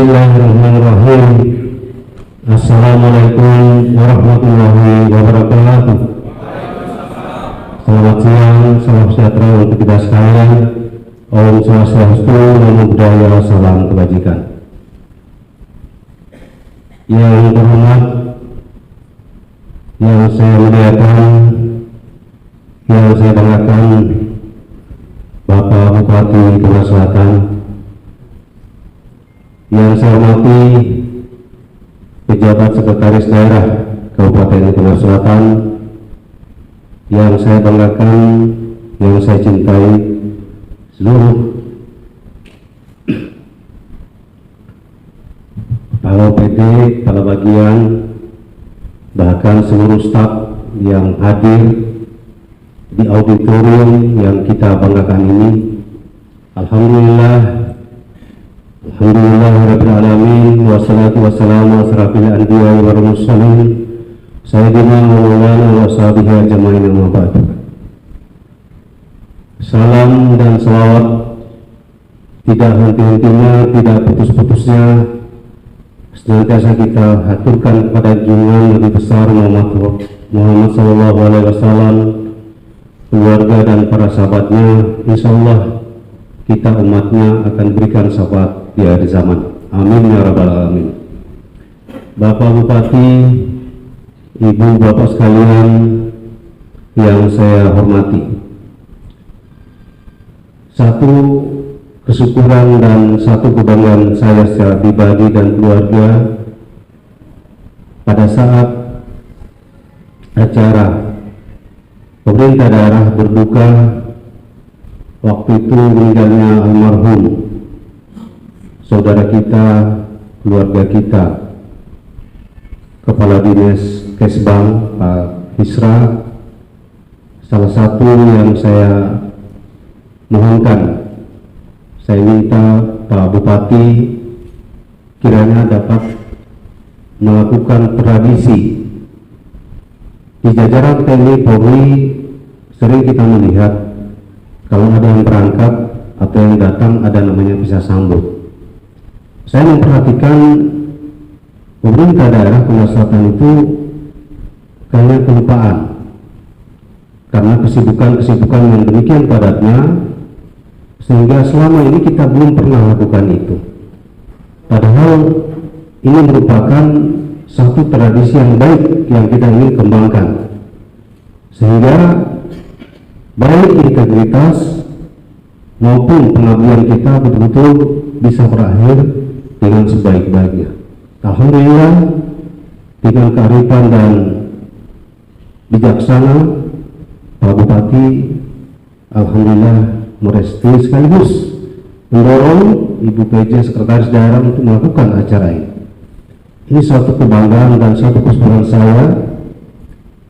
Bismillahirrahmanirrahim. Assalamualaikum warahmatullahi wabarakatuh. Selamat siang, salam sejahtera untuk kita sekalian. Om Swastiastu, Namo Buddhaya, salam kebajikan. Yang terhormat, yang saya muliakan, yang saya banggakan, Bapak Bupati Tengah Selatan, yang saya hormati pejabat sekretaris daerah Kabupaten Tengah Selatan, yang saya banggakan, yang saya cintai, seluruh kepala PD, kepala bagian, bahkan seluruh staf yang hadir di auditorium yang kita banggakan ini. Alhamdulillah rabbil alamin, wassalatu wassalamu asrafil anbiya'i wal mursalin sayyidina wa maulana wa sahbihi ajma'in, amma ba'd. Salam dan salawat tidak henti-hentinya, tidak putus-putusnya senantiasa kita haturkan kepada junjungan Nabi besar Muhammad sallallahu alaihi wasallam, keluarga dan para sahabatnya. Insyaallah kita umatnya akan berikan syafaat di akhir zaman. Amin ya rabbal alamin. Bapak Bupati, Ibu Bapak sekalian yang saya hormati, satu kesyukuran dan satu kebanggaan saya secara pribadi dan keluarga pada saat acara pemerintah daerah berduka waktu itu meninggalnya almarhum saudara kita, keluarga kita, Kepala Dinas Kesbang Pak Hisra. Salah satu yang saya mohonkan, saya minta Pak Bupati kiranya dapat melakukan tradisi di jajaran TNI Polri. Sering kita melihat kalau ada yang berangkat atau yang datang ada namanya bisa sambut. Saya memperhatikan pemerintah daerah Tengah Selatan itu kayaknya kelupaan karena kesibukan yang demikian padatnya, sehingga selama ini kita belum pernah lakukan itu. Padahal ini merupakan satu tradisi yang baik yang kita ingin kembangkan, sehingga baik integritas maupun pengabdian kita betul-betul bisa berakhir dengan sebaik-baiknya. Alhamdulillah, dengan kearifan dan bijaksana Pak Bupati alhamdulillah merestui sekaligus mendorong Ibu PJ Sekretaris Daerah untuk melakukan acara ini. Ini suatu kebanggaan dan suatu kesyukuran saya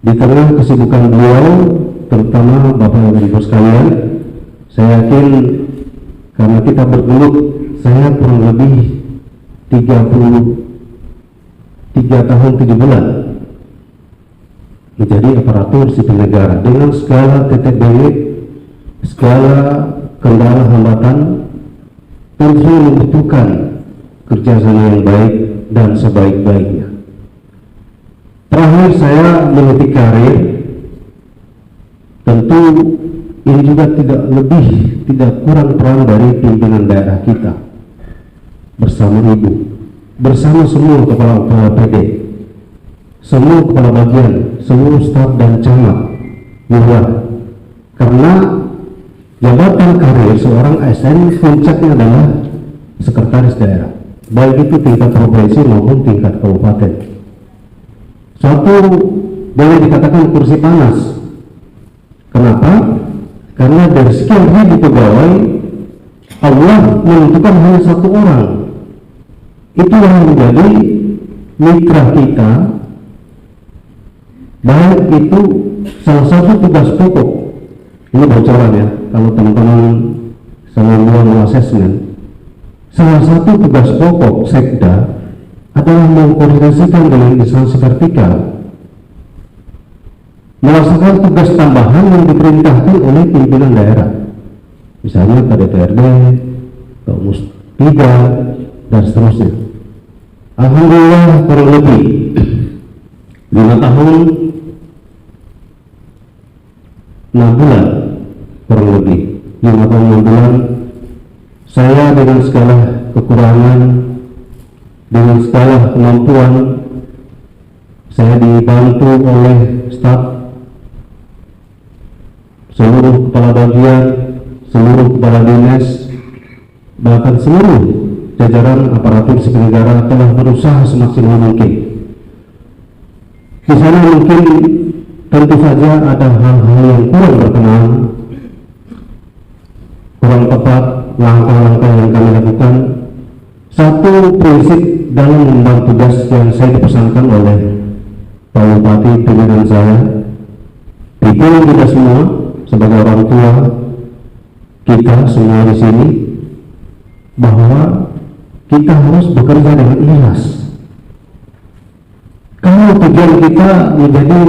di tengah kesibukan beliau, terutama Bapak Ibu sekalian. Saya yakin karena kita bergelut, saya kurang lebih 33 tahun 7 bulan menjadi aparatur sipil negara dengan segala titik bengek, segala kendala hambatan, tentu membutuhkan kerjasama yang baik dan sebaik-baiknya. Terakhir saya meniti karir, tentu ini juga tidak kurang peran dari pimpinan daerah kita bersama Ibu, bersama semua kepala PD, semua kepala bagian, seluruh staf dan camat lurah. Karena jabatan karir seorang ASN puncaknya adalah sekretaris daerah, baik itu tingkat provinsi maupun tingkat kabupaten. Suatu boleh dikatakan kursi panas. Kenapa? Karena dari sekian ribu pegawai, Allah menentukan hanya satu orang. Itu yang menjadi mitra kita, baik itu salah satu tugas pokok. Ini bocoran ya, kalau teman-teman selama asesmen, salah satu tugas pokok Sekda adalah mengkoordinasikan dengan instansi vertikal, melaksanakan tugas tambahan yang diperintahkan oleh pimpinan daerah, misalnya ke DPRD, ke Musbida, dan seterusnya. Alhamdulillah kurang lebih 5 tahun 6 bulan, kurang lebih 5 tahun 6 bulan, saya dengan segala kekurangan, dengan segala kemampuan, saya dibantu oleh staf, seluruh kepala bagian, seluruh kepala dinas, bahkan seluruh jajaran aparatur sipil negara telah berusaha semaksimal mungkin. Di sana mungkin tentu saja ada hal-hal yang kurang berkenan, kurang tepat langkah-langkah yang kami lakukan. Satu prinsip dalam membangun tugas yang saya dipesankan oleh Pak Bupati pimpinan saya, pikiran kita semua sebagai orang tua, kita semua di sini, bahwa kita harus bekerja dengan ikhlas. Kalau tujuan kita menjadi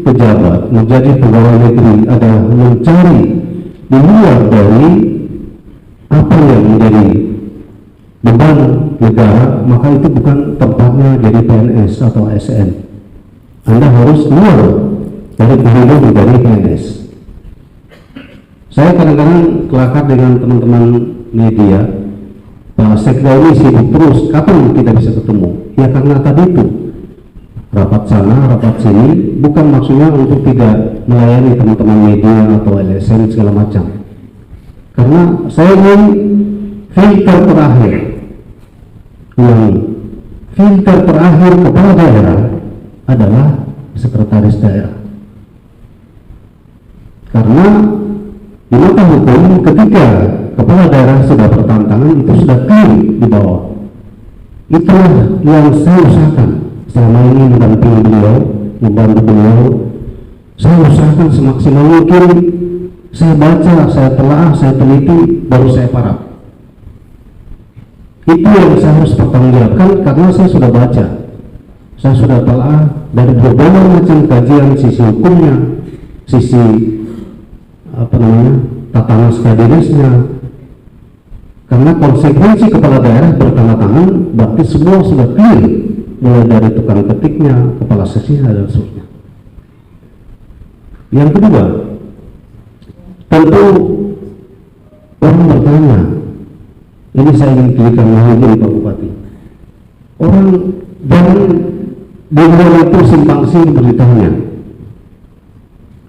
pejabat, menjadi pegawai negeri adalah mencari di luar dari apa yang menjadi beban negara, maka itu bukan tempatnya jadi PNS atau ASN. Anda harus keluar dari pemilu menjadi PNS. Saya kadang-kadang kelakar dengan teman-teman media, Pak Sekda ini sibuk terus, kapan kita bisa ketemu? Ya karena tadi itu, rapat sana, rapat sini, bukan maksudnya untuk tidak melayani teman-teman media atau LSM segala macam. Karena saya ingin filter terakhir, filter terakhir kepala daerah adalah sekretaris daerah. Karena di mata hukum, ketika kepala daerah sudah bertantangan, itu sudah clear di bawah. Itulah yang saya usahakan selama ini mendampingi beliau, membantu beliau. Saya usahakan semaksimal mungkin. Saya baca, saya telah, saya teliti, baru saya paraf. Itu yang saya harus pertanggungjawabkan karena saya sudah baca, saya sudah telah dari berbagai macam kajian, sisi hukumnya, sisi tata naskah dinasnya. Karena konsekuensi kepala daerah bertanda tangan berarti semua sudah clear, mulai dari tukang ketiknya, kepala seksinya dan seterusnya. Yang kedua, tentu orang bertanya, ini saya ingin klirkan lagi Pak Bupati, orang jangan di luar itu simpang siur beritanya.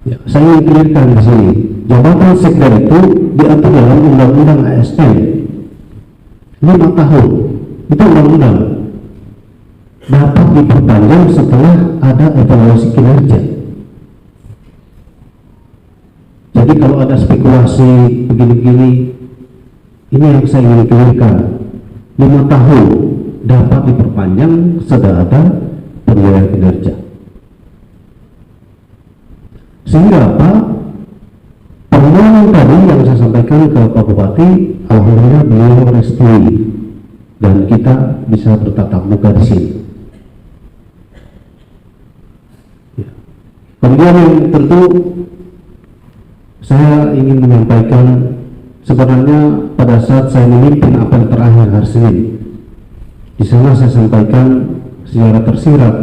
Ya, saya ingin klirkan di sini, jabatan sekda itu diatur dalam undang-undang ASN 5 tahun, itu undang-undang, dapat diperpanjang setelah ada evaluasi kinerja. Jadi kalau ada spekulasi begini-begini, ini yang saya ingin klirkan, 5 tahun dapat diperpanjang setelah ada penilaian kinerja. Sehingga apa? Permohonan tadi yang saya sampaikan ke Pak Bupati, alhamdulillah beliau merestui dan kita bisa bertatap muka di sini. Ya. Kemudian yang tentu saya ingin menyampaikan, sebenarnya pada saat saya memimpin apel terakhir hari Senin, di sana saya sampaikan secara tersirat,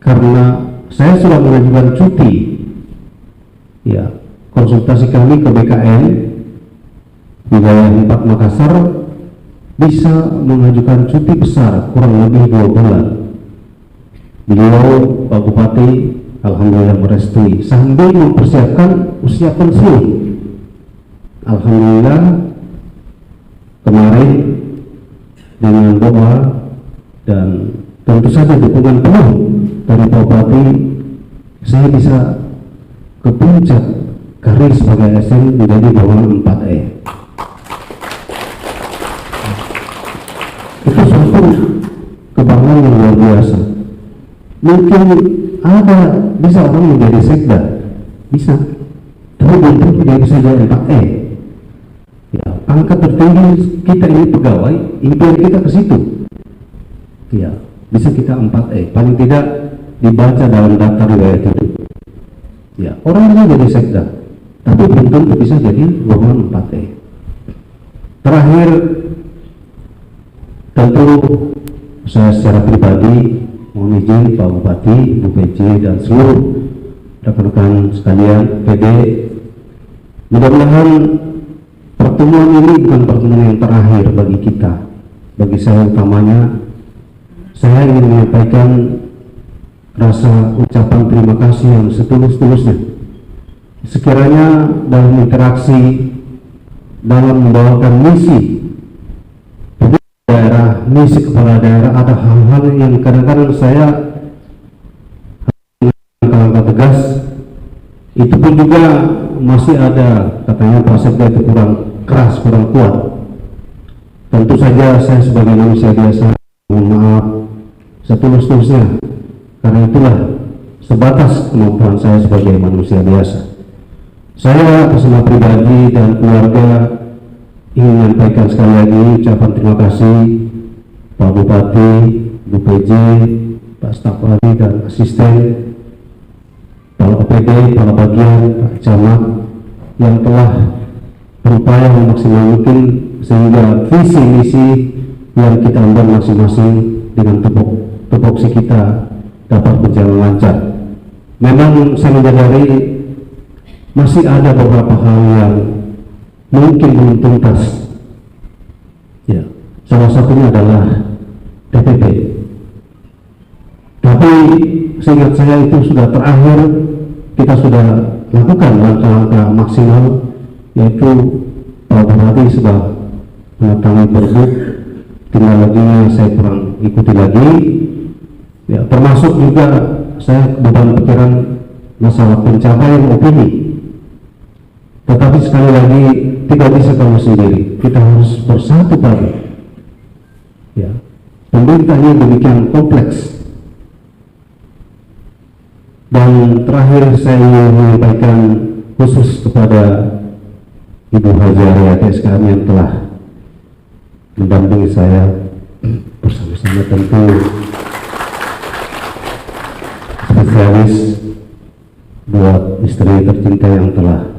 karena saya sudah mengajukan cuti, ya, konsultasi kami ke BKN wilayah 4 Makassar bisa mengajukan cuti besar kurang lebih 2 bulan. Beliau Pak Bupati alhamdulillah merestui sambil mempersiapkan usia pensiun. Alhamdulillah kemarin dengan doa dan tentu saja dukungan penuh dari Pak Bupati, saya bisa ke puncak karir sebagai ASN menjadi bawahan 4E. Itu suatu kebanggaan yang luar biasa. Mungkin ada, bisa orang menjadi sekda, bisa, tapi belum tentu dia bisa jadi 4E. Ya, pangkat tertinggi kita ini pegawai, impian kita ke situ. Ya, bisa kita 4E, paling tidak dibaca dalam daftar riwayat hidup. Ya, orang bisa jadi sekda, tapi belum tentu bisa jadi bawahan 4E. Terakhir, tentu saya secara pribadi mohon izin Pak Bupati, Bu PJ, dan seluruh rekan-rekan sekalian PD, mudah-mudahan pertemuan ini bukan pertemuan yang terakhir bagi kita. Bagi saya utamanya, saya ingin menyampaikan rasa ucapan terima kasih yang setulus-tulusnya. Sekiranya dalam interaksi, dalam membawakan misi daerah, misi kepala daerah, ada hal-hal yang kadang-kadang saya langkah tegas, itu pun juga masih ada katanya Pak Sekda itu kurang keras, kurang kuat. Tentu saja saya sebagai manusia biasa mohon maaf setulus-tulusnya, karena itulah sebatas kemampuan saya sebagai manusia biasa. Saya atas nama pribadi dan keluarga ingin menyampaikan sekali lagi ucapan terima kasih Pak Bupati, Bu PJ, Pak Staf Ahli dan Asisten, Pak OPD, Pak Bagian, Pak Camat yang telah berupaya memaksimal mungkin sehingga visi misi yang kita ambil masing-masing dengan tupoksi kita dapat berjalan lancar. Memang saya menyadari masih ada beberapa hal yang mungkin belum tuntas. Ya, salah satunya adalah TPP. Tapi seingat saya itu sudah terakhir, kita sudah lakukan langkah-langkah maksimal, yaitu Pak Bupati sudah menandatangani perbuk, tinggal lagi saya kurang ikuti lagi. Ya, termasuk juga saya beban pikiran masalah pencapaian opini. Tetapi sekali lagi tidak bisa kamu sendiri, kita harus bersatu padu. Ya, pemerintahnya demikian kompleks. Dan terakhir saya ingin menyampaikan khusus kepada Ibu Haja SKM yang telah mendampingi saya bersama-sama, tentu spesialis buat istri tercinta yang telah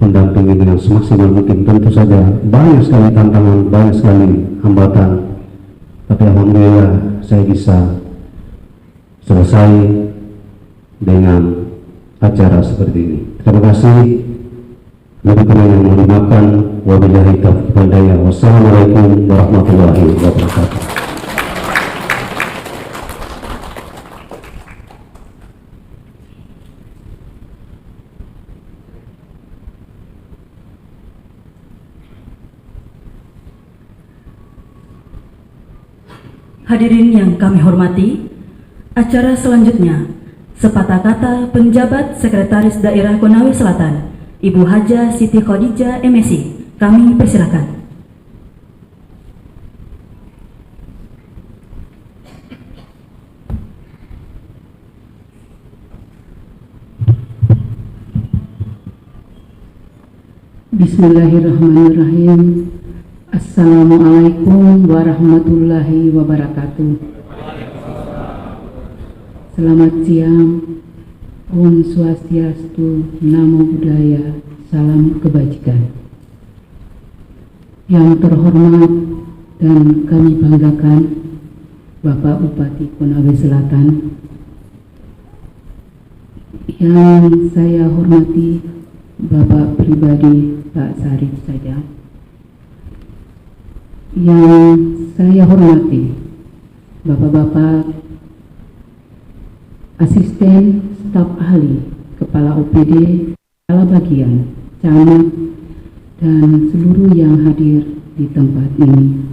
mendampingi dengan semaksimal mungkin. Tentu saja banyak sekali tantangan, banyak sekali hambatan, tapi alhamdulillah saya bisa selesai dengan acara seperti ini. Terima kasih. Lebih kurang yang mohon dimaafkan. Wabillahi taufiq wal hidayah. Wassalamualaikum warahmatullahi wabarakatuh. Hadirin yang kami hormati, acara selanjutnya sepatah kata penjabat Sekretaris Daerah Konawe Selatan, Ibu Haja Siti Khadijah MSI. Kami persilakan. Bismillahirrahmanirrahim. Assalamualaikum warahmatullahi wabarakatuh. Selamat siang. Om Swastiastu, Namo Buddhaya, salam kebajikan. Yang terhormat dan kami banggakan Bapak Bupati Konawe Selatan, yang saya hormati Bapak pribadi Pak Sarif saja, yang saya hormati Bapak-bapak asisten staf ahli, kepala OPD, kepala bagian, camat, dan seluruh yang hadir di tempat ini.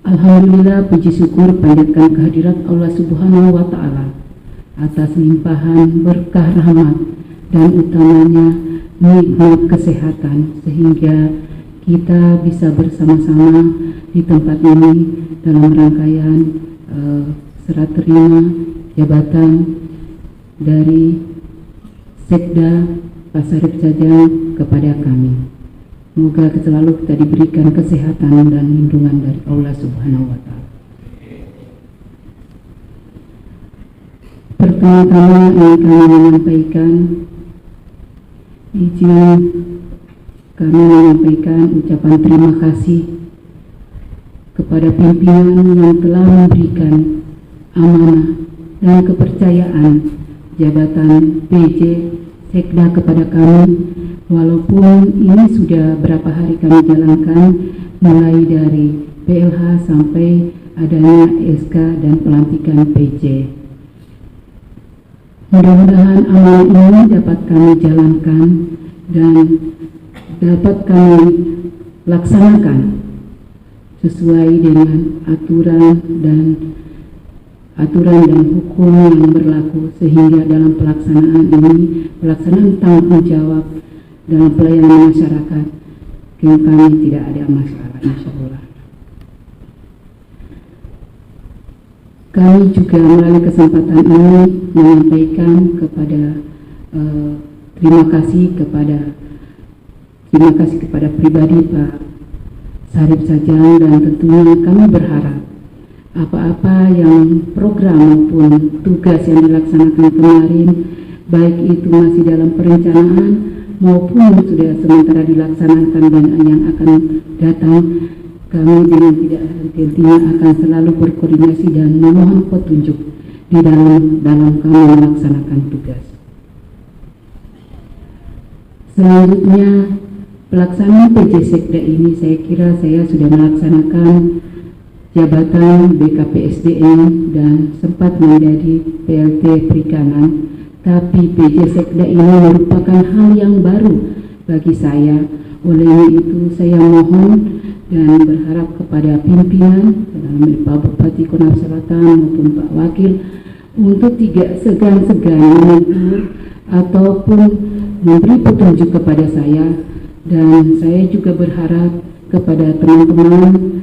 Alhamdulillah, puji syukur panjatkan kehadirat Allah Subhanahu wa Ta'ala atas limpahan berkah rahmat dan utamanya nikmat kesehatan, sehingga kita bisa bersama-sama di tempat ini dalam rangkaian serah terima jabatan dari Sekda Pak Sarif Sajang kepada kami. Semoga selalu kita diberikan kesehatan dan lindungan dari Allah Subhanahu wa Ta'ala. Pertama-tama ingin kami menyampaikan izin kami menyampaikan ucapan terima kasih kepada pimpinan yang telah memberikan amanah dan kepercayaan jabatan PJ Sekda kepada kami, walaupun ini sudah berapa hari kami jalankan, mulai dari PLH sampai adanya SK dan pelantikan PJ. Mudah-mudahan amanah ini dapat kami jalankan dan dapat kami laksanakan sesuai dengan aturan dan hukum yang berlaku, sehingga dalam pelaksanaan tanggung jawab dalam pelayanan masyarakat kami tidak ada masalah, insyaallah. Kami juga melalui kesempatan ini menyampaikan terima kasih kepada pribadi Pak Sarip Sajang, dan tentunya kami berharap apa-apa yang program maupun tugas yang dilaksanakan kemarin, baik itu masih dalam perencanaan maupun sudah sementara dilaksanakan dan yang akan datang, kami dengan tidak henti-hentinya akan selalu berkoordinasi dan memohon petunjuk di dalam kami melaksanakan tugas. Selanjutnya, pelaksanaan PJ Sekda ini saya kira saya sudah melaksanakan jabatan BKPSDM dan sempat menjadi PLT Perikanan, tapi PJ Sekda ini merupakan hal yang baru bagi saya. Oleh itu saya mohon dan berharap kepada pimpinan dalam Pak Bupati Konawe Selatan maupun Pak Wakil untuk tidak segan-segan menegur ataupun memberi petunjuk kepada saya, dan saya juga berharap kepada teman-teman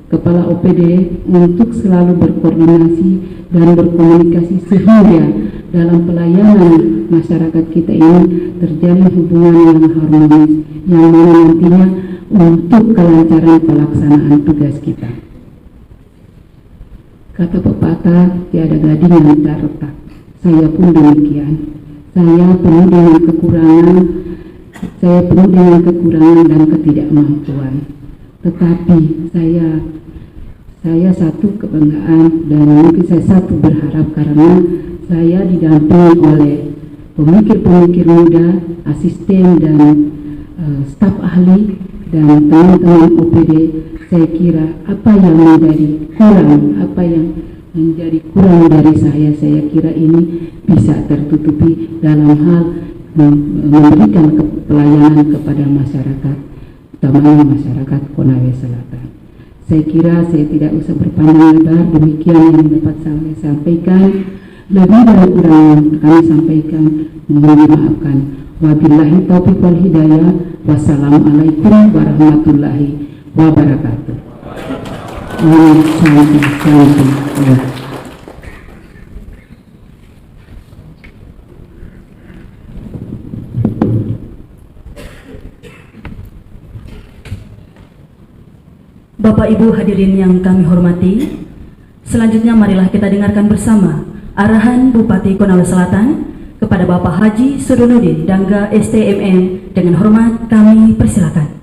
kepala OPD untuk selalu berkoordinasi dan berkomunikasi sehingga dalam pelayanan masyarakat kita ini terjalin hubungan yang harmonis, yang mana nantinya untuk kelancaran pelaksanaan tugas kita. Kata pepatah, tiada gading yang tak retak. Saya pun demikian. Saya penuh dengan kekurangan dan ketidakmampuan. Tetapi saya satu kebanggaan dan mungkin saya satu berharap, karena saya didampingi oleh pemikir-pemikir muda, asisten dan staf ahli dan teman-teman OPD. Saya kira apa yang menjadi kurang dari saya kira ini bisa tertutupi dalam hal memberikan pelayanan kepada masyarakat, utamanya masyarakat Konawe Selatan. Saya kira saya tidak usah berpanjang lebar, demikian yang dapat saya sampaikan. Lebih dari kurang yang kami sampaikan mohon dimaafkan. Wabillahi taufiq wal hidayah. Wassalamualaikum warahmatullahi wabarakatuh. Bapak Ibu hadirin yang kami hormati, selanjutnya marilah kita dengarkan bersama arahan Bupati Konawe Selatan kepada Bapak Haji Sudonudin Dangga STMM. Dengan hormat kami persilakan.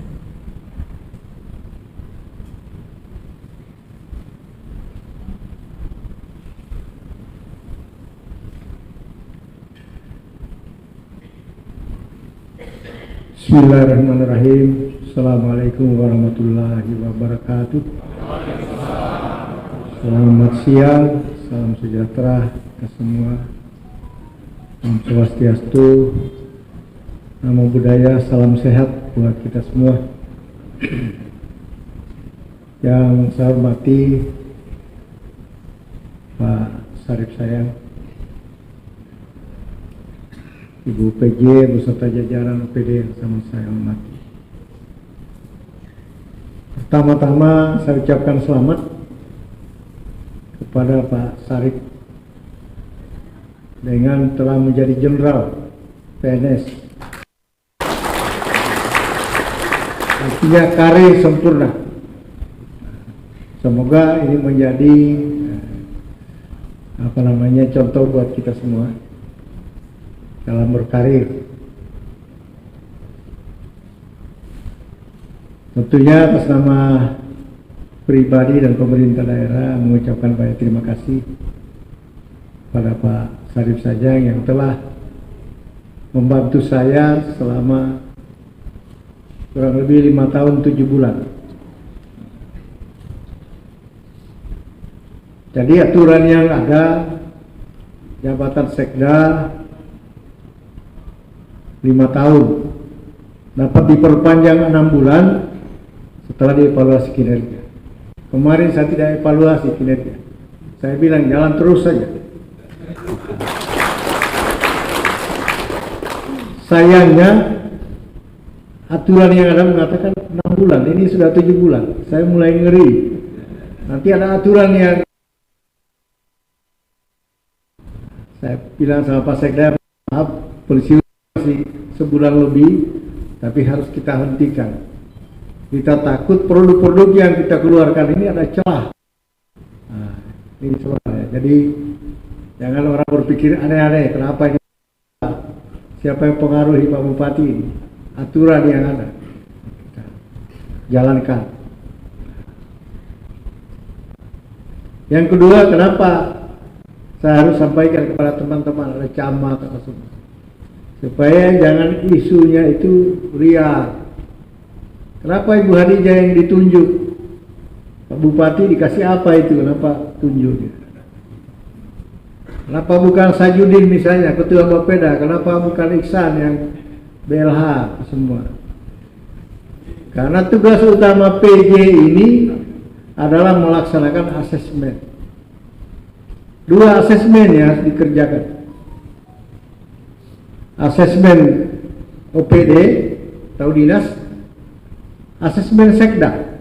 Bismillahirrahmanirrahim. Assalamualaikum warahmatullahi wabarakatuh. Selamat siang, salam sejahtera kita semua. Om Swastiastu, Namo Buddhaya, salam sehat buat kita semua. Yang saya hormati Pak Sarip Sajang, Ibu PJ beserta jajaran OPD yang sama saya hormati. Pertama-tama saya ucapkan selamat kepada Pak Sarip dengan telah menjadi jenderal PNS. Artinya karir sempurna. Semoga ini menjadi contoh buat kita semua dalam berkarir. Tentunya atas nama pribadi dan pemerintah daerah mengucapkan banyak terima kasih pada Pak Sarip Sajang yang telah membantu saya selama kurang lebih 5 tahun 7 bulan. Jadi aturan yang ada, jabatan sekda 5 tahun dapat diperpanjang 6 bulan setelah dievaluasi kinerja. Kemarin saya tidak evaluasi kinerja, saya bilang jalan terus saja. Sayangnya aturan yang ada mengatakan 6 bulan, ini sudah 7 bulan. Saya mulai ngeri. Nanti ada aturan yang saya bilang sama Pak Sekda, maaf, polisi masih sebulan lebih, tapi harus kita hentikan. Kita takut produk-produk yang kita keluarkan ini ada celah. Nah, ini soalnya. Jadi jangan orang berpikir aneh-aneh, kenapa ini? Siapa yang pengaruhi Pak Bupati ini? Aturan yang ada kita jalankan. Yang kedua, kenapa saya harus sampaikan kepada teman-teman, ada camat atau semua, supaya jangan isunya itu ria. Kenapa Ibu Hadijah yang ditunjuk? Pak Bupati dikasih apa itu? Kenapa tunjuk? Kenapa bukan Sajudin misalnya, Ketua Bapeda? Kenapa bukan Iksan yang BLH semua? Karena tugas utama PJ ini adalah melaksanakan asesmen. 2 asesmen yang harus dikerjakan. Asesmen OPD atau dinas, asesmen sekda.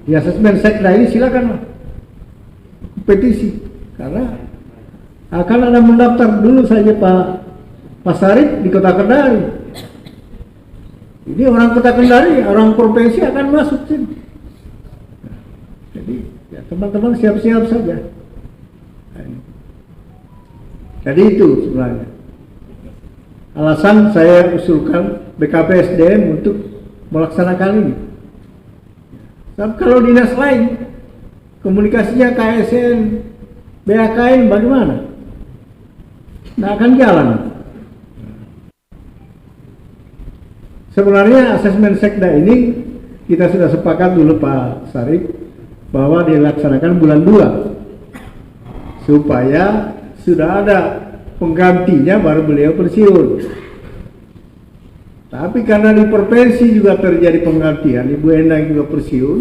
Di asesmen sekda ini silakan kompetisi, karena akan ada mendaftar dulu saja Pak Sarip di Kota Kendari. Ini orang Kota Kendari, orang provinsi akan masuk sini. Jadi ya teman-teman siap-siap saja. Jadi itu sebenarnya alasan saya usulkan BKPSDM untuk melaksanakan ini. Sebab kalau dinas lain komunikasinya KSN, BAKN bagaimana? Nggak akan jalan. Sebenarnya asesmen sekda ini kita sudah sepakat dulu Pak Sarip bahwa dilaksanakan bulan 2 supaya sudah ada penggantinya baru beliau pensiun. Tapi karena di provinsi juga terjadi penggantian, Ibu Endang juga pensiun,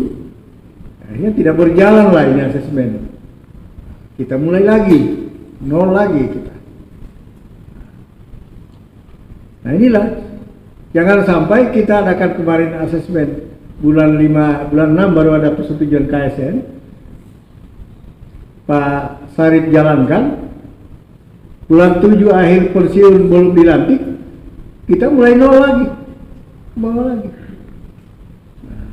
akhirnya tidak berjalan lah ini asesmen. Kita mulai lagi, nol lagi kita. Nah inilah, jangan sampai kita adakan kemarin asesmen bulan 5, bulan 6 baru ada persetujuan KSN. Pak Sarip jalankan, bulan 7 akhir pensiun belum dilantik, kita mulai nol lagi, bawah lagi. Nah,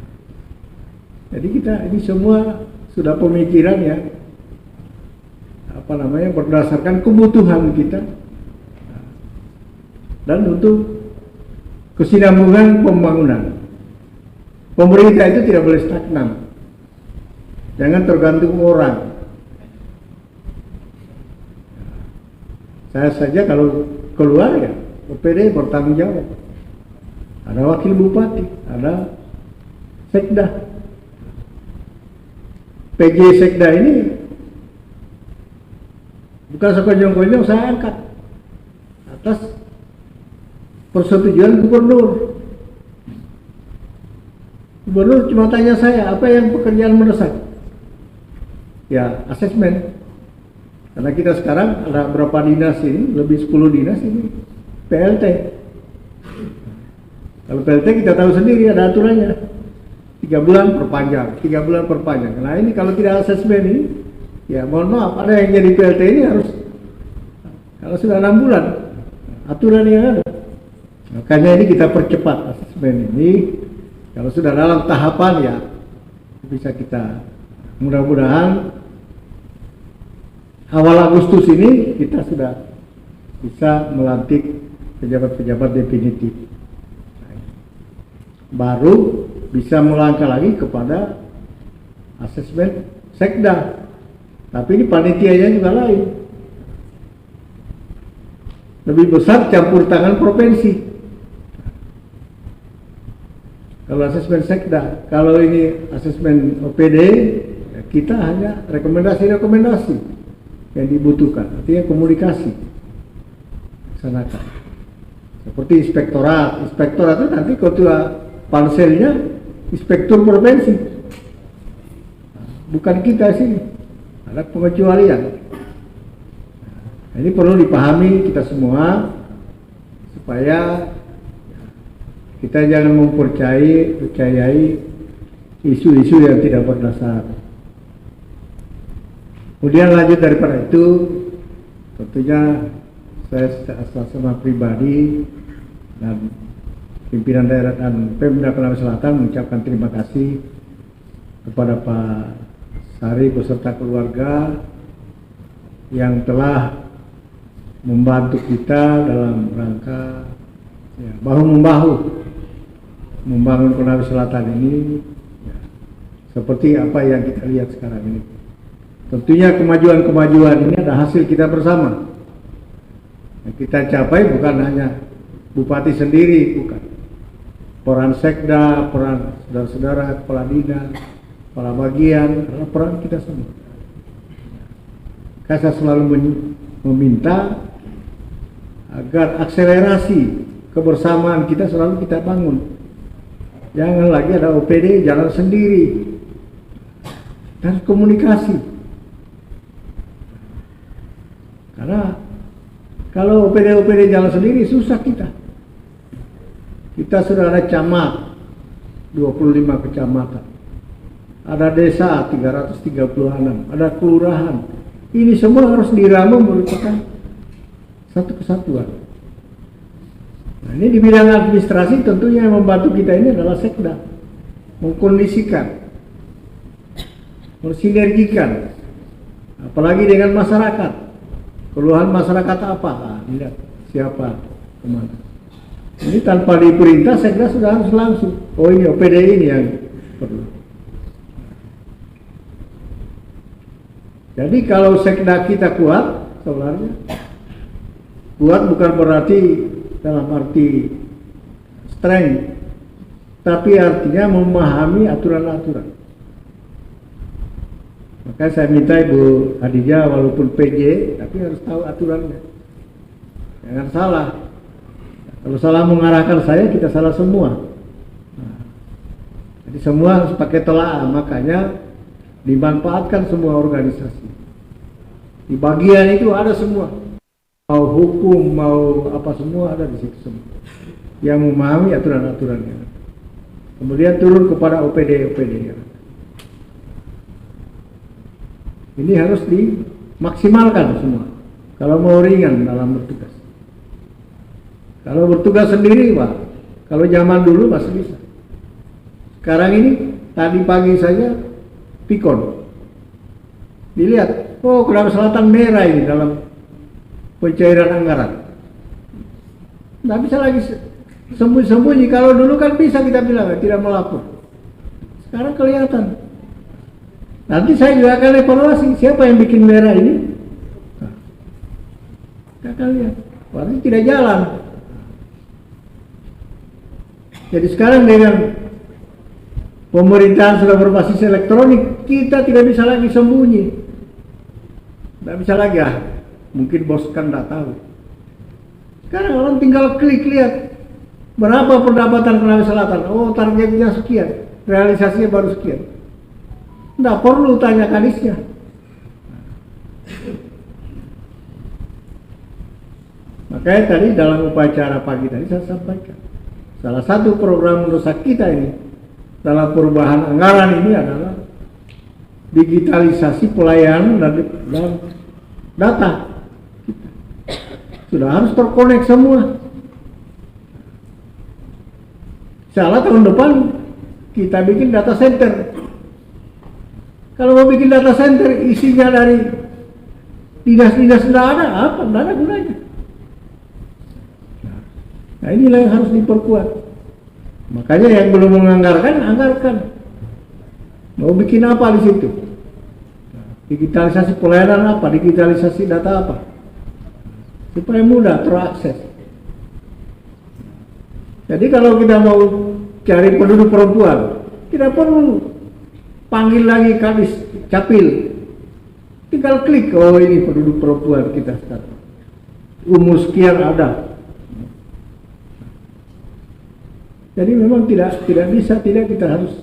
jadi kita ini semua sudah pemikiran ya, berdasarkan kebutuhan kita dan untuk kesinambungan pembangunan. Pemerintah itu tidak boleh stagnan, jangan tergantung orang. Saya saja kalau keluar ya OPD bertanggung jawab, ada wakil bupati, ada sekda. PJ sekda ini bukan sekonyong-konyong saya angkat atas persetujuan gubernur. Gubernur cuma tanya saya, apa yang pekerjaan mendesak? Ya asesmen. Karena kita sekarang ada berapa dinas ini, lebih 10 dinas ini PLT. Kalau PLT kita tahu sendiri ada aturannya, 3 bulan perpanjang, 3 bulan perpanjang. Nah ini kalau tidak asesmen ini, ya mohon maaf, ada yang jadi PLT ini harus, kalau sudah 6 bulan, aturan yang ada. Makanya ini kita percepat asesmen ini. Kalau sudah dalam tahapan ya bisa kita, mudah-mudahan awal Agustus ini kita sudah bisa melantik pejabat-pejabat definitif. baru bisa melangkah lagi kepada asesmen sekda. Tapi ini panitianya juga lain, lebih besar campur tangan provinsi. Kalau asesmen sekda, kalau ini asesmen OPD, ya kita hanya rekomendasi-rekomendasi yang dibutuhkan, artinya komunikasi laksanakan. Seperti inspektorat itu nanti ketua panselnya inspektur provinsi, bukan kita sih, ada pengecualian. Nah, ini perlu dipahami kita semua supaya kita jangan mempercayai isu-isu yang tidak berdasar. Kemudian lanjut daripada itu, tentunya saya secara pribadi dan pimpinan daerah dan Pemda Konawe Selatan mengucapkan terima kasih kepada Pak Sari beserta keluarga yang telah membantu kita dalam rangka bahu-membahu membangun Konawe Selatan ini seperti apa yang kita lihat sekarang ini. Tentunya kemajuan-kemajuan ini ada hasil kita bersama. Yang kita capai bukan hanya bupati sendiri, bukan. Peran sekda, peran saudara-saudara, kepala dinas, kepala bagian, adalah peran kita semua. Saya selalu meminta agar akselerasi kebersamaan kita selalu kita bangun. Jangan lagi ada OPD jalan sendiri, dan komunikasi. Karena kalau OPD jalan sendiri susah kita. Kita sudah ada camat 25 kecamatan, ada desa 336, ada kelurahan. Ini semua harus diramu merupakan satu kesatuan. Nah, ini di bidang administrasi tentunya yang membantu kita ini adalah sekda, mengkondisikan, mensinergikan, apalagi dengan masyarakat. Keluhan masyarakat apa? Nah, lihat siapa kemana. Ini tanpa diperintah sekda sudah harus langsung. Oh, ini OPD ini yang perlu. Jadi kalau sekda kita kuat, sebenarnya kuat bukan berarti dalam arti strength, tapi artinya memahami aturan-aturan. Maka saya minta Ibu Hadijah walaupun PJ, tapi harus tahu aturannya. Jangan salah. Kalau salah mengarahkan saya, kita salah semua. Nah, jadi semua harus pakai telaah, makanya dimanfaatkan semua organisasi. Di bagian itu ada semua. Mau hukum, mau apa semua ada di situ semua. Yang memahami aturan-aturannya. Kemudian turun kepada OPD. Ini harus dimaksimalkan semua. Kalau mau ringan dalam bertugas. Kalau bertugas sendiri, Pak. Kalau zaman dulu masih bisa. Sekarang ini, tadi pagi saja, pikon. Dilihat, oh Konawe Selatan merah ini dalam pencairan anggaran. Nggak bisa lagi sembunyi-sembunyi. Kalau dulu kan bisa kita bilang tidak melapor. Sekarang kelihatan. Nanti saya juga akan evaluasi siapa yang bikin merah ini. Nah, kita akan lihat. Berarti tidak jalan. Jadi sekarang dengan pemerintahan sudah berbasis elektronik, kita tidak bisa lagi sembunyi. Tidak bisa lagi mungkin bos kan tidak tahu. Sekarang orang tinggal klik lihat berapa pendapatan Konawe Selatan. Oh, targetnya sekian, realisasinya baru sekian. Tidak perlu tanya kadisnya. Makanya tadi dalam upacara pagi tadi saya sampaikan, salah satu program mendesak kita ini dalam perubahan anggaran ini adalah digitalisasi pelayanan dan data. Sudah harus terkonek semua. Salah tahun depan kita bikin data center. Kalau mau bikin data center isinya dari dinas-dinas tidak ada, apa? Tidak ada gunanya. Nah, inilah yang harus diperkuat. Makanya yang belum menganggarkan, anggarkan. Mau bikin apa di situ? Digitalisasi pelayanan apa? Digitalisasi data apa? Supaya mudah terakses. Jadi kalau kita mau cari penduduk perempuan, tidak perlu panggil lagi kadis capil. Tinggal klik, oh ini penduduk perempuan kita sekarang. Umur sekian ada. Jadi memang tidak bisa, kita harus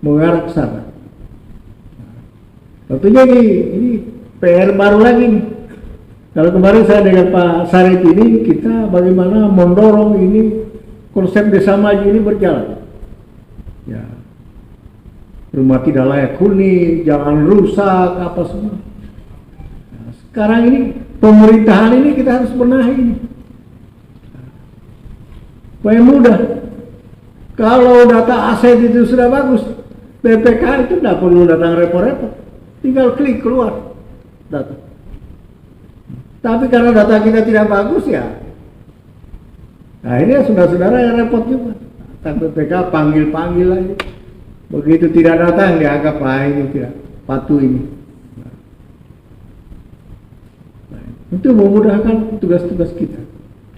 mengarah ke sana. Tentunya ini PR baru lagi nih. Kalau kemarin saya dengan Pak Sarip ini, kita bagaimana mendorong ini konsep desa maju ini berjalan. Ya, rumah tidak layak huni, jangan rusak, apa semua. Nah, sekarang ini pemerintahan ini kita harus benahi ini. Supaya mudah. Kalau data aset itu sudah bagus, BPK itu tidak perlu datang repot-repot, tinggal klik keluar data. Tapi karena data kita tidak bagus ya, nah ini saudara-saudara yang repot juga. Datang BPK panggil-panggil aja. Begitu tidak datang dianggap ini tidak patuh ini. Nah, itu memudahkan tugas-tugas kita.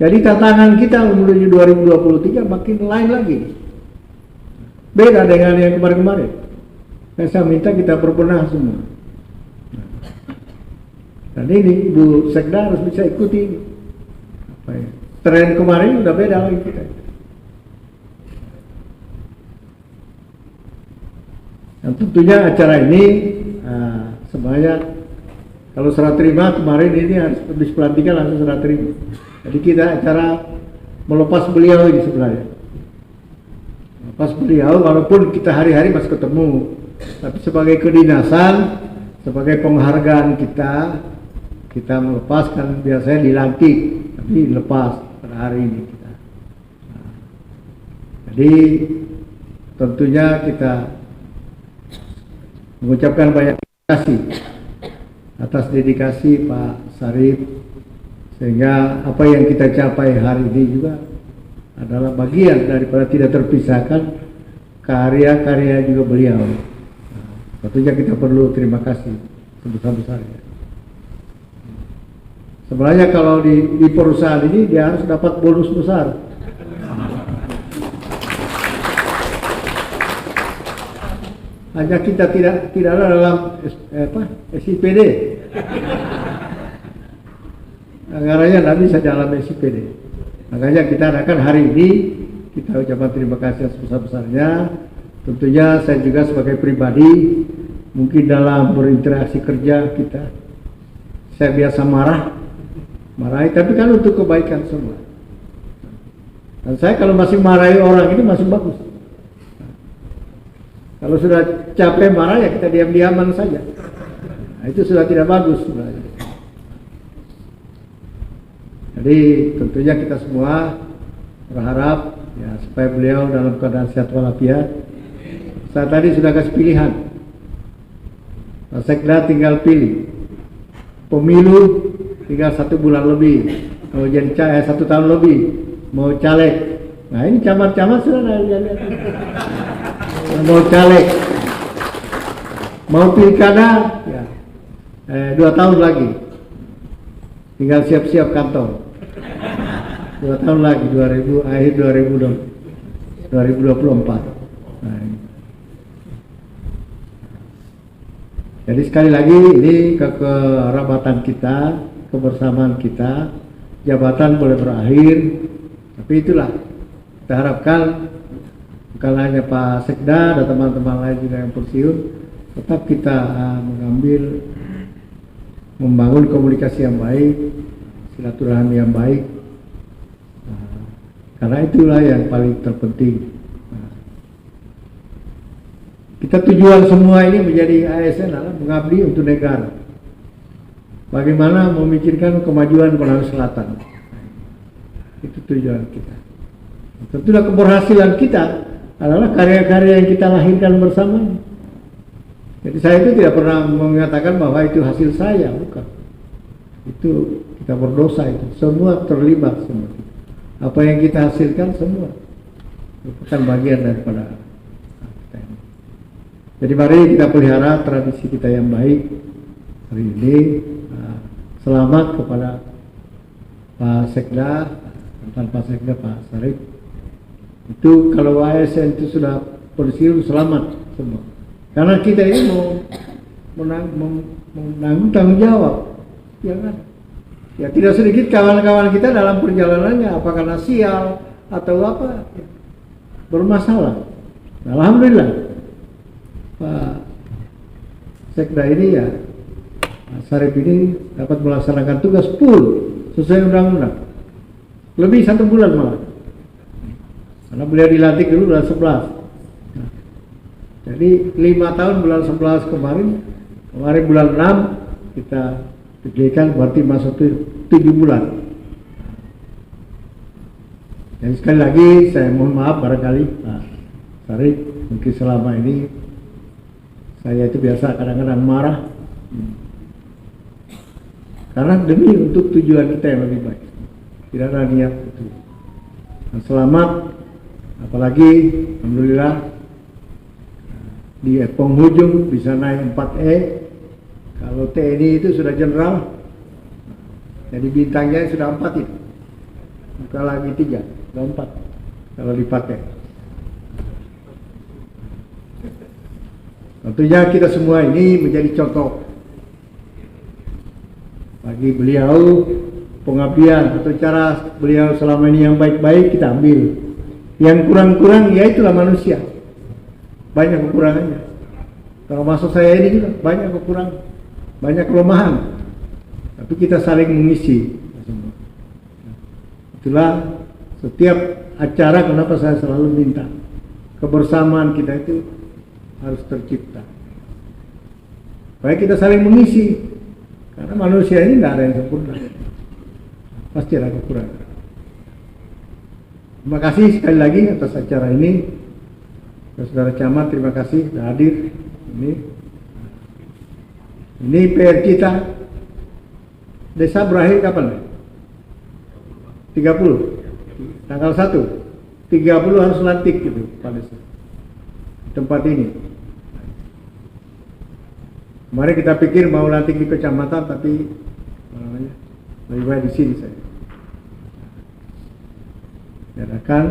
Jadi tantangan kita menuju 2023 makin lain lagi. Beda dengan yang kemarin-kemarin. Saya minta kita berbenah semua. Dan ini Ibu Sekda harus bisa ikuti ini. Tren kemarin udah beda lagi kita. Dan tentunya acara ini sebanyak, kalau serah terima kemarin ini harus habis pelantikan langsung serah terima. Jadi kita acara melepas beliau ini sebenarnya. Melepas beliau walaupun kita hari-hari masih ketemu, tapi sebagai kedinasan, sebagai penghargaan kita melepaskan, biasanya dilantik, tapi lepas pada hari ini kita. Nah, jadi tentunya kita mengucapkan banyak terima kasih atas dedikasi Pak Sarip, sehingga apa yang kita capai hari ini juga adalah bagian daripada tidak terpisahkan karya-karya juga beliau. Nah, tentunya kita perlu terima kasih sebesar-besarnya. Sebenarnya kalau di perusahaan ini dia harus dapat bonus besar. Hanya kita tidak ada dalam SIPD. Anggarannya tidak bisa dalam SIPD. Makanya kita adakan hari ini, kita ucapkan terima kasih sebesar-besarnya. Tentunya saya juga sebagai pribadi, mungkin dalam berinteraksi kerja kita, saya biasa marahi, tapi kan untuk kebaikan semua. Dan saya kalau masih marahi orang itu masih bagus. Kalau sudah capek marah ya kita diam-diaman saja. Nah, itu sudah tidak bagus sebenarnya. Jadi tentunya kita semua berharap ya supaya beliau dalam keadaan sehat walafiat. Saya tadi sudah kasih pilihan. Pak Sekda tinggal pilih. Pemilu tinggal 1 bulan lebih. Kalau jadi 1 tahun lebih mau caleg. Nah ini camat-camat sudah lihat. Mau caleg, mau pilkada, ya 2 tahun lagi, tinggal siap-siap kantong. 2 tahun lagi, akhir 2024. Nah, jadi sekali lagi ini kekerabatan kita, kebersamaan kita, jabatan boleh berakhir, tapi itulah kita harapkan. Bukan hanya Pak Sekda dan teman-teman lain juga yang pensiun, tetap kita membangun komunikasi yang baik, silaturahmi yang baik, karena itulah yang paling terpenting. Kita tujuan semua ini menjadi ASN adalah mengabdi untuk negara. Bagaimana memikirkan kemajuan Konawe Selatan, itu tujuan kita. Tentulah keberhasilan kita adalah karya-karya yang kita lahirkan bersama. Jadi saya itu tidak pernah mengatakan bahwa itu hasil saya, bukan. Itu kita berdosa itu. Semua terlibat semua. Apa yang kita hasilkan semua merupakan bagian daripada kita ini. Jadi mari kita pelihara tradisi kita yang baik hari ini. Selamat kepada Pak Sekda, mantan Pak Sekda Pak Sarip. Itu kalau ASN itu sudah pensiun, selamat semua. Karena kita ini mau menanggung tanggung jawab, ya kan? Ya tidak sedikit kawan-kawan kita dalam perjalanannya, apakah sial atau apa, bermasalah. Alhamdulillah Pak Sekda ini ya, Pak Sarip ini dapat melaksanakan tugas full sesuai undang-undang, lebih 1 bulan malah, karena beliau dilantik dulu bulan 11. Nah, jadi 5 tahun bulan 11 kemarin bulan 6 kita diberikan, berarti masuk 7 bulan. Dan sekali lagi saya mohon maaf barangkali Pak Sarip, mungkin selama ini saya itu biasa kadang-kadang marah, karena demi untuk tujuan kita yang lebih baik, tidak ada niat itu. Nah, selamat, apalagi alhamdulillah di penghujung bisa naik 4E. Kalau TNI itu sudah jenderal, jadi bintangnya sudah 4 itu, bukan lagi 3, sudah 4 kalau dipakai. Tentunya kita semua ini menjadi contoh bagi beliau, pengabdian atau cara beliau selama ini yang baik-baik kita ambil, yang kurang-kurang ya itulah manusia, banyak kekurangannya. Kalau masuk saya ini juga banyak kekurangan, banyak kelemahan, tapi kita saling mengisi. Itulah setiap acara kenapa saya selalu minta kebersamaan kita itu harus tercipta, supaya kita saling mengisi, karena manusia ini tidak ada yang sempurna, pasti ada kekurangan. Terima kasih sekali lagi atas acara ini. Saudara Camat, terima kasih sudah hadir. Ini PR kita. Desa berakhir kapan? 30. Tanggal 1. 30 harus lantik gitu Pak Desa. Tempat ini. Mari kita pikir mau lantik di kecamatan, tapi lebih baik di sini saja. Diadakan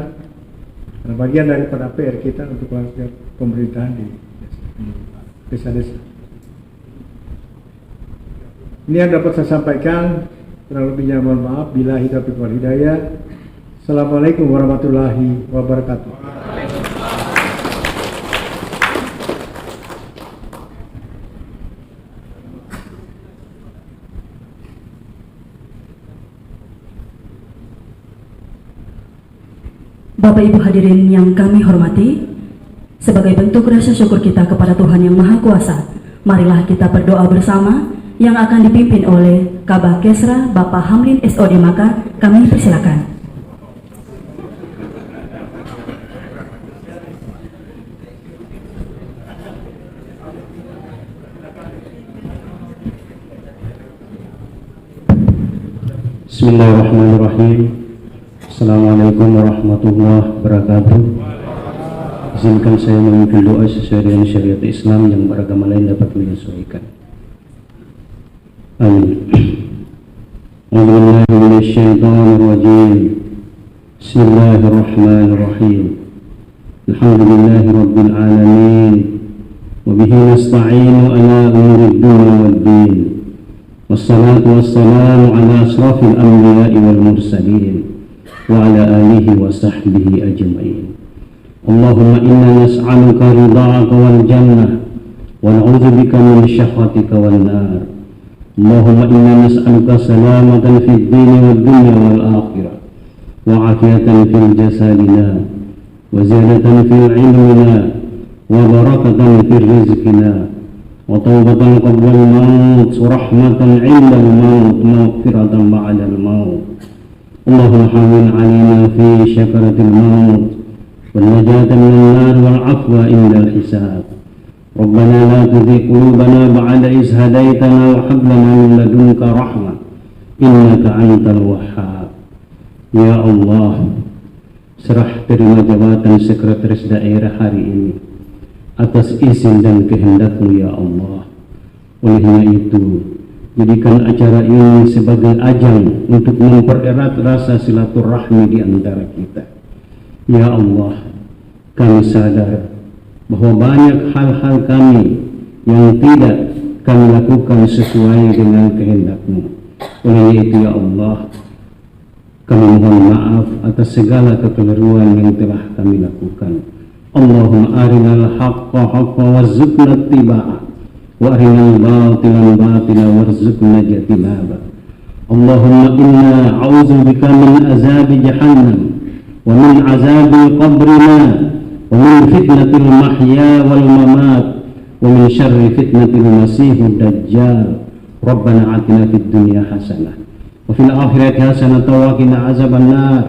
karena bagian daripada PR kita untuk melakukan pemerintahan di desa-desa. Ini yang dapat saya sampaikan. Kurang lebihnya mohon maaf. Billahi taufiq wal hidayah. Assalamualaikum warahmatullahi wabarakatuh. Bapak Ibu hadirin yang kami hormati, sebagai bentuk rasa syukur kita kepada Tuhan Yang Maha Kuasa, marilah kita berdoa bersama yang akan dipimpin oleh Kabah Kesra Bapak Hamlin SOD Maka. Kami persilakan. Bismillahirrahmanirrahim. Assalamualaikum warahmatullahi wabarakatuh. Izinkan saya memimpin doa sesuai dengan syariat Islam yang beragama lain dapat menyesuaikan. Amin. A'udzubillahiminasyaitonirrajim. Bismillahirrahmanirrahim. Alhamdulillahirabbil alamin. Wa bihi nasta'inu ala umuri dunya waddin. Wassalatu wassalamu ala asrafil anbiya'i wal mursalin wa ala alihi wa sahbihi ajma'in. Allahumma inna nas'aluka ridha'aka wal jannah wa na'udzubika min syakhatika wan nar. Allahumma inna nas'aluka salamatan fid din wad dunya wal akhirah wa afiyatan fil jasadina wa ziyadatan fil ilmina wa barakatan fil rizqina wa tawbatan qabla al-maut wa rahmatan 'inda al-maut wa maghfiratan ba'da al-maut. Allahumma hawwin 'alaina fi syakaratil maut wal najata minan nar wal 'afwa indal hisab. Rabbana la tuzigh qulubana ba'da idh hadaytana wa hab lana min ladunka rahmah innaka antal wahhab. Ya Allah, serah terima jabatan sekretaris daerah hari ini atas izin dan kehendak-Mu ya Allah. Olehnya itu, jadikan acara ini sebagai ajang untuk mempererat rasa silaturahmi di antara kita. Ya Allah, kami sadar bahwa banyak hal-hal kami yang tidak kami lakukan sesuai dengan kehendak-Mu. Olehnya itu ya Allah, kami mohon maaf atas segala kekeliruan yang telah kami lakukan. Allahumma arinal haqqa haqqa warzuqna ittiba'ah wa arinal batila batila warzuqna ijtinaba. Allahumma inna a'udzubika min azabi jahannam wa min azabi qabrina wa min fitnatil mahya wal mamat wa min syarri fitnatil masiihid dajjal. Rabbana atina fid dunya hasanah wa fil akhirati hasanah wa qina azaban nar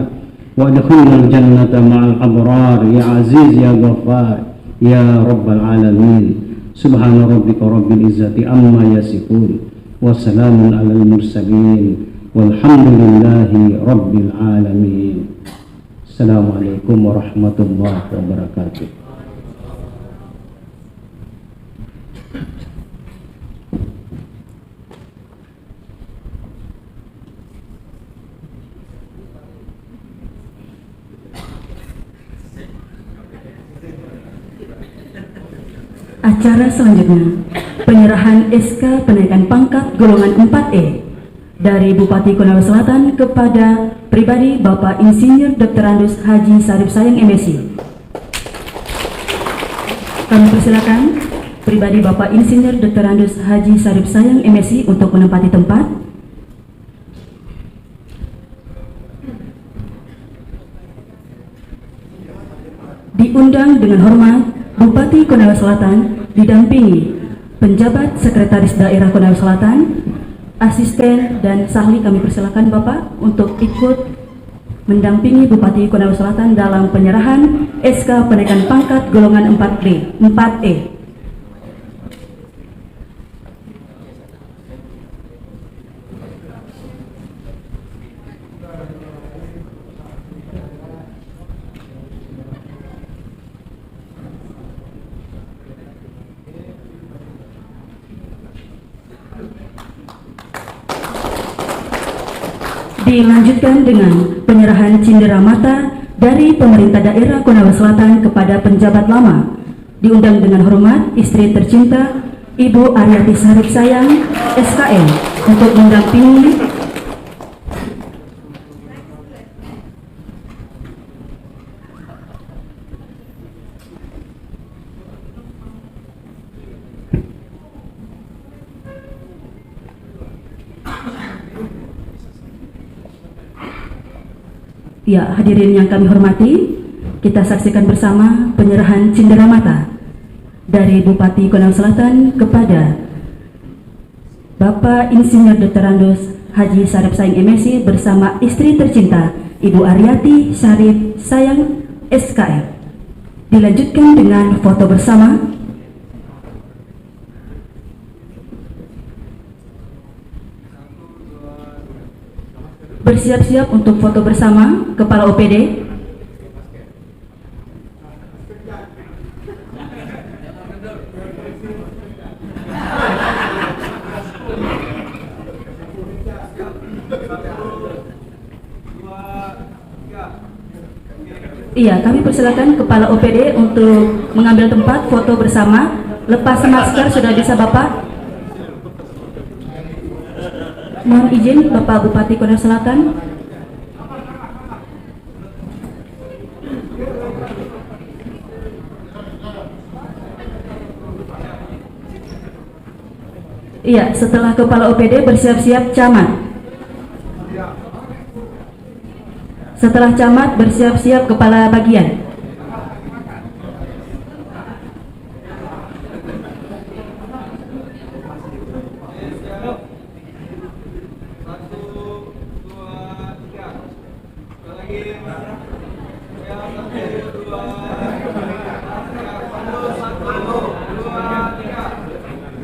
wa adkhilna al jannata ma'al abrar ya aziz ya ghaffar ya rabbal alamin. Subhana rabbika rabbil izzati amma yasifun wa salamun alal mursalin walhamdulillahi rabbil alamin. Assalamualaikum warahmatullahi wabarakatuh. Acara selanjutnya, penyerahan SK penaikan pangkat golongan 4E dari Bupati Konawe Selatan kepada pribadi Bapak Insinyur Dr. Andus Haji Sarip Sayang MSI. Kami persilakan pribadi Bapak Insinyur Dr. Andus Haji Sarip Sayang MSI untuk menempati tempat. Diundang dengan hormat Bupati Konawe Selatan didampingi penjabat Sekretaris Daerah Konawe Selatan, asisten dan sahli. Kami persilakan Bapak untuk ikut mendampingi Bupati Konawe Selatan dalam penyerahan SK penaikan pangkat golongan 4E. Dilanjutkan dengan penyerahan cindera mata dari pemerintah daerah Konawe Selatan kepada penjabat lama. Diundang dengan hormat istri tercinta Ibu Aryati Sarip Sayang SKM untuk mendampingi Ya, hadirin yang kami hormati, kita saksikan bersama penyerahan cindera mata dari Bupati Konawe Selatan kepada Bapak Insinyur Dr. Andus Haji Sarip Sayang MSI bersama istri tercinta Ibu Aryati Sarip Sayang SKM. Dilanjutkan dengan foto bersama. Bersiap-siap untuk foto bersama Kepala OPD. Iya, kami persilakan Kepala OPD untuk mengambil tempat foto bersama. Lepas masker sudah bisa Bapak. Mohon izin Bapak Bupati Konawe Selatan. Iya, setelah Kepala OPD bersiap-siap camat. Setelah camat bersiap-siap Kepala Bagian.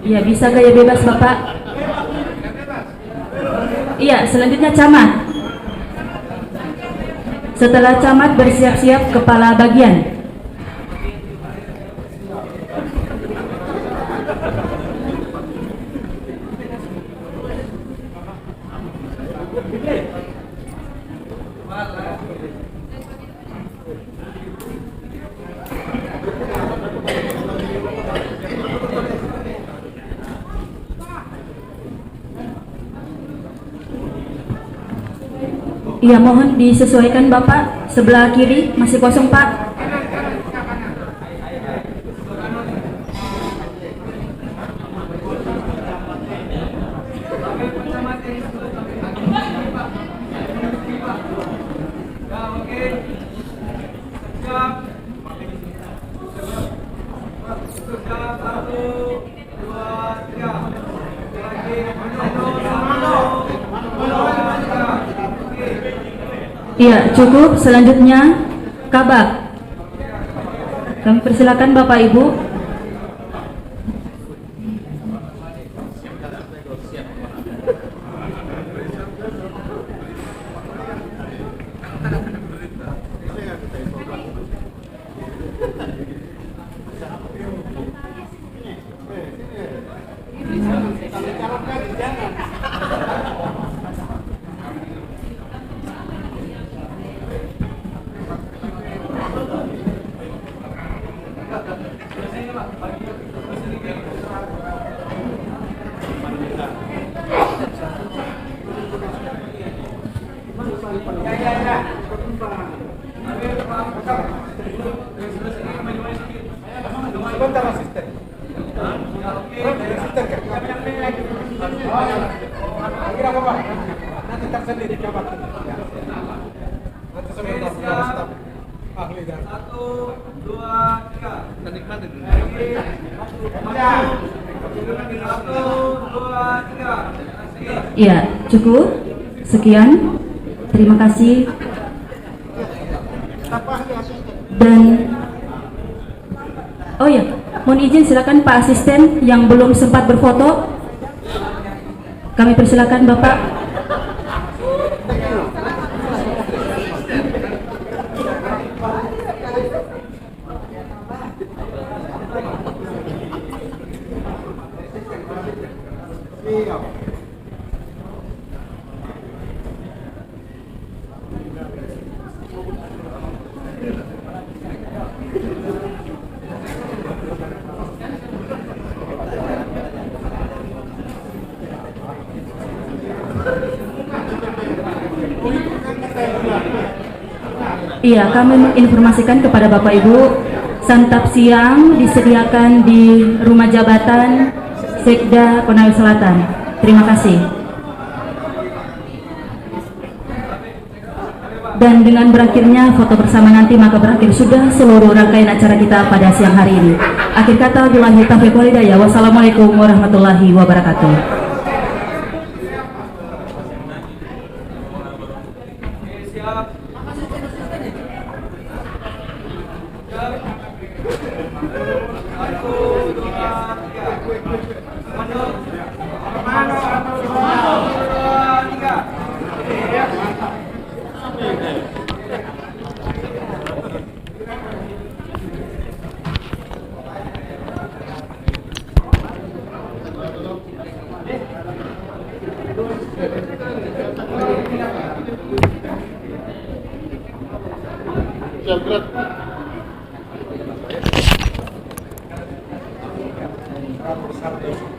Iya, bisa gaya bebas Bapak. Iya, selanjutnya camat. Setelah camat bersiap-siap, kepala bagian. Iya, mohon disesuaikan Bapak, sebelah kiri masih kosong Pak. Iya, cukup. Selanjutnya Kabak. Kami persilakan Bapak Ibu. Iya, cukup. Sekian. Terima kasih. Dan oh ya, mohon izin silakan Pak Asisten yang belum sempat berfoto. Kami persilakan Bapak. Iya, kami menginformasikan kepada Bapak Ibu, santap siang disediakan di rumah jabatan Sekda Konawe Selatan. Terima kasih. Dan dengan berakhirnya foto bersama nanti, maka berakhir sudah seluruh rangkaian acara kita pada siang hari ini. Akhir kata, billahi taufiq wal hidayah. Wassalamualaikum warahmatullahi wabarakatuh. Siap,